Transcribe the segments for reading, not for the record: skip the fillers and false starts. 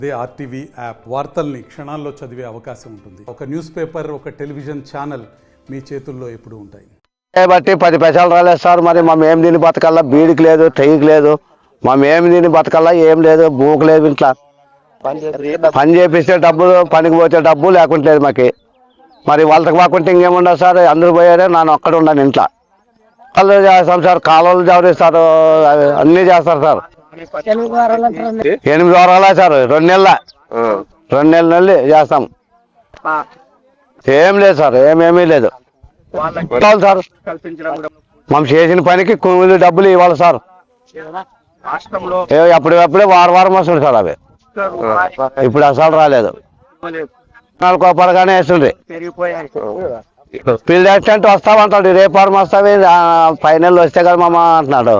అదే RTV app వార్తల్ని క్షణాల్లో చదివే అవకాశం ఉంటుంది. ఒక న్యూస్ పేపర్, ఒక టెలివిజన్ ఛానల్ మీ చేతుల్లో ఎప్పుడూ ఉంటాయి. బట్టి 10 పైసలు రాలేదు సార్. మరి మేము ఏం తిని బతకల్లా? బీడికి లేదు, టైకి లేదు, మేము ఏం తిని బతకల్లా? ఏం లేదు, బూకు లేదు. ఇంట్లో పని చేపిస్తే డబ్బులు, పనికి పోతే డబ్బు లేకుంటలేదు మాకు. మరి వాళ్ళకి మాకుంటే ఇంకేముండదు సార్. అందరూ పోయారే, నేను ఒక్కడ ఉన్నాను ఇంట్లో. వాళ్ళు చేస్తాం సార్, కాలువలు జవరిస్తారు, అన్నీ చేస్తారు సార్. 8 వారాలా సార్, 2 నెలలు చేస్తాం. ఏం లేదు సార్, ఏమేమీ లేదు సార్. మనం చేసిన పనికి కూలి డబ్బులు ఇవ్వాలి సార్. అప్పుడే వారం వస్తుంది సార్. అవి ఇప్పుడు అసలు రాలేదు. 4 కోపడగానే వేస్తుంది. ఫీల్డ్ అసిస్టెంట్ వస్తామంటాడు, రేపు వారం వస్తావి, ఫైనల్ వస్తే కదా మామ అంటున్నాడు.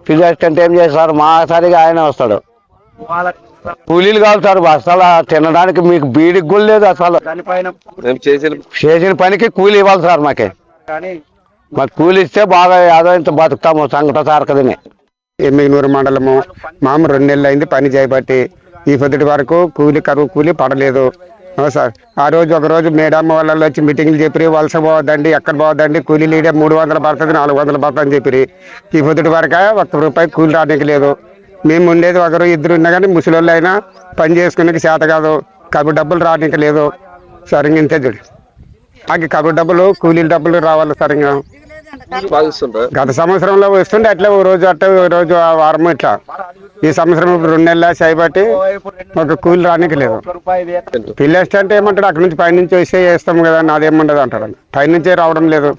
ఫీల్డ్ అసిస్టెంట్ ఏం చేస్తారు? మా సరిగా ఆయన వస్తాడు. కూలీలు కావాలి సార్. అసలు తినడానికి మీకు బీడికి కూడా లేదు. అసలు చేసిన పనికి కూలి ఇవ్వాలి సార్. మాకు కూలి ఇస్తే బాగా ఏదో ఇంత బతుకుతాము సంగట సారకదని. ఎమ్మిగనూరు మండలము మామ 2 నెలలు అయింది పని చేయబట్టి. ఈ పొద్దుటి వరకు కరువు కూలి పడలేదు సార్. ఆ రోజు ఒకరోజు మేడమ్మ వాళ్ళలో వచ్చి మీటింగ్లు చెప్పి వలస పోవద్దండి, ఎక్కడ పోవద్దండి, కూలీలు ఇడే 300 పడుతుంది, 400 పడుతుంది అని చెప్పి. ఈ పొద్దుటి వరకు 1 రూపాయి కూలి రానికి లేదు. మేము ఉండేది 1-2 ఉన్నా కానీ ముసలి అయినా పని చేసుకునే చేత కాదు. కబురు డబ్బులు రానికి లేదు సార్. ఇంతే చూడు, మాకు కబురు డబ్బులు, కూలీల డబ్బులు రావాలి సార్. ఇంకా గత సంవత్సరంలో వస్తుండే అట్లా ఓ రోజు అట్లా, ఓ రోజు వారం ఇట్లా. ఈ సంవత్సరం 2 నెలలు చేయబట్టి ఒక కూలి రానికి లేదు. పిల్లస్ట్ అంటే ఏమంటాడు, అక్కడ నుంచి పైనుంచి వస్తే వేస్తాం కదా, నాదేముండదు అంటాడు. పైనుంచే రావడం లేదు.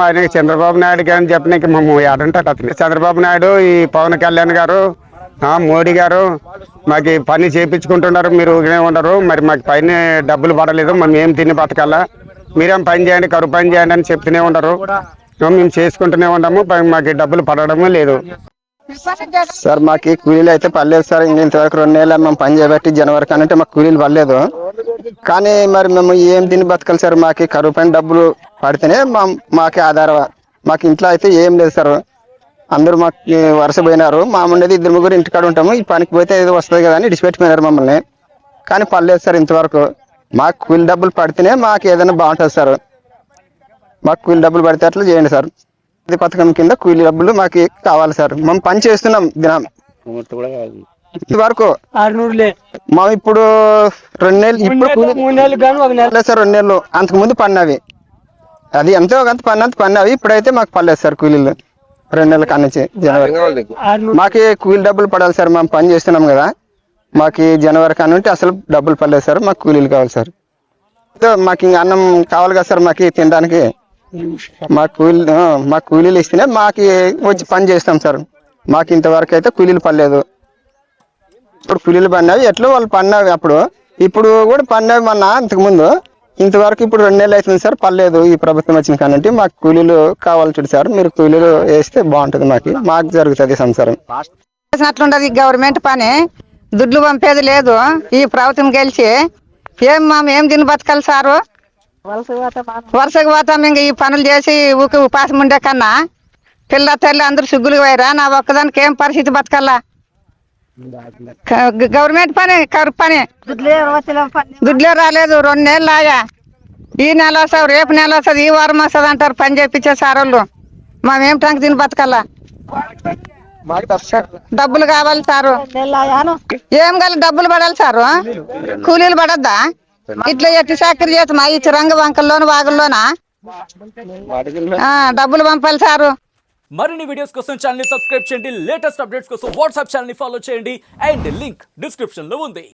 ఆయన చంద్రబాబు నాయుడుకి అని చెప్పడానికి మేము ఏడంటే అతను చంద్రబాబు నాయుడు, ఈ పవన్ కళ్యాణ్ గారు, మోడీ గారు మాకు పని చేయించుకుంటున్నారు, మీరు ఉండరు. మరి మాకు పైన డబ్బులు పడలేదు, మేము ఏం తిని బతకాలా, మీరేం పని చేయండి, కరువు పని చేయండి అని చెప్తూనే ఉండరు. మేము చేసుకుంటూనే ఉంటాము, మాకు డబ్బులు పడడమే లేదు సార్. మాకు కూలీలు అయితే పర్లేదు సార్. ఇంతవరకు 2 నెలలు మేము పని చేయబట్టి జనవరి కానంటే మాకు కూలీలు పర్లేదు. కానీ మరి మేము ఏం తిని బతకాలి సార్? మాకు కరువు పని డబ్బులు పడితేనే మాకే ఆధారం. మాకు ఇంట్లో అయితే ఏం లేదు సార్. అందరూ మాకు వరుస పోయినారు. మా ఉండేది 2-3 ఇంటికాడ ఉంటాము. ఈ పనికి పోతే ఏదో వస్తుంది కదా అని ఇడిచిపెట్టిపోయినారు మమ్మల్ని. కానీ పర్లేదు సార్. ఇంతవరకు మాకు కూలి డబ్బులు పడితేనే మాకు ఏదైనా బాగుంటుంది సార్. మాకు కూలి డబ్బులు పడితే అట్లా చేయండి సార్. ఇది పథకం కింద కూలి డబ్బులు మాకు కావాలి సార్. మేము పని చేస్తున్నాం దినం ఇంతవరకు. మేము ఇప్పుడు 2 నెలలు, ఇప్పుడు 3 నెలలు సార్. 2 నెలలు అంతకు ముందు పడినవి, అది ఎంతో కొంత పడినవి. ఇప్పుడైతే మాకు పర్లేదు సార్ కూలీలు. 2 నెలల కానించి జనవరి మాకు కూలి డబ్బులు పడాలి సార్. మేము పని చేస్తున్నాం కదా, మాకు జనవరి కానుంటే అసలు డబ్బులు పడలేదు సార్. మాకు కూలీలు కావాలి సార్. మాకు ఇంకా అన్నం కావాలి కదా సార్ మాకు తినడానికి. మాకు కూలీలు ఇస్తేనే మాకు వచ్చి పని చేస్తాం సార్. మాకు ఇంతవరకు అయితే కూలీలు పడలేదు. ఇప్పుడు కూలీలు పడినవి ఎట్లా వాళ్ళు పడినవి అప్పుడు, ఇప్పుడు కూడా పడినవి మొన్న అంతకు ముందు. ఇంతవరకు ఇప్పుడు 2 నెలలు అవుతుంది సార్, పర్లేదు. ఈ ప్రభుత్వం వచ్చిన కానంటే మాకు కూలీలు కావాలి చూడు సార్. మీరు కూలీలు వేస్తే బాగుంటుంది. మాకు జరుగుతుంది సంసారం. అట్లుండదు గవర్నమెంట్ పని, దుడ్లు పంపేది లేదు. ఈ ప్రభుత్వం గెలిచి ఏం తిని బతకాలి సారు? వరుసకు పోతాం. ఇంక ఈ పనులు చేసి ఉపాసం ఉండే కన్నా పిల్ల తల్లి అందరూ సిగ్గులు పోయారా? నా ఒక్కదానికి ఏం పరిస్థితి బతకాలా? గవర్నమెంట్ పని, కరువు పని, దుడ్లే రాలేదు. 2 నెలలు ఆయా. ఈ నెల వస్తుంది, రేపు నెల వస్తుంది, ఈ వారం వస్తుంది అంటారు పని చేయించే సార్ వాళ్ళు. మేమేం టంక తిని బతకాలా? డబ్బులు కావాలి సారు. ఏం కావాలి? డబ్బులు పడాలి సారు. కూలీలు పడద్దా? ఇట్లా ఎట్టి చాకరీ చేస్తామా? ఈ రంగ వంకల్లోను వాగుల్లోనా డబ్బులు పంపాలి సారు. మరిన్ని వీడియోస్ కోసం ఛానల్ ని సబ్స్క్రైబ్ చేయండి. లేటెస్ట్ అప్డేట్స్ కోసం వాట్సాప్ ఛానల్ ని ఫాలో చేయండి. అండ్ లింక్ డిస్క్రిప్షన్ లో ఉంది.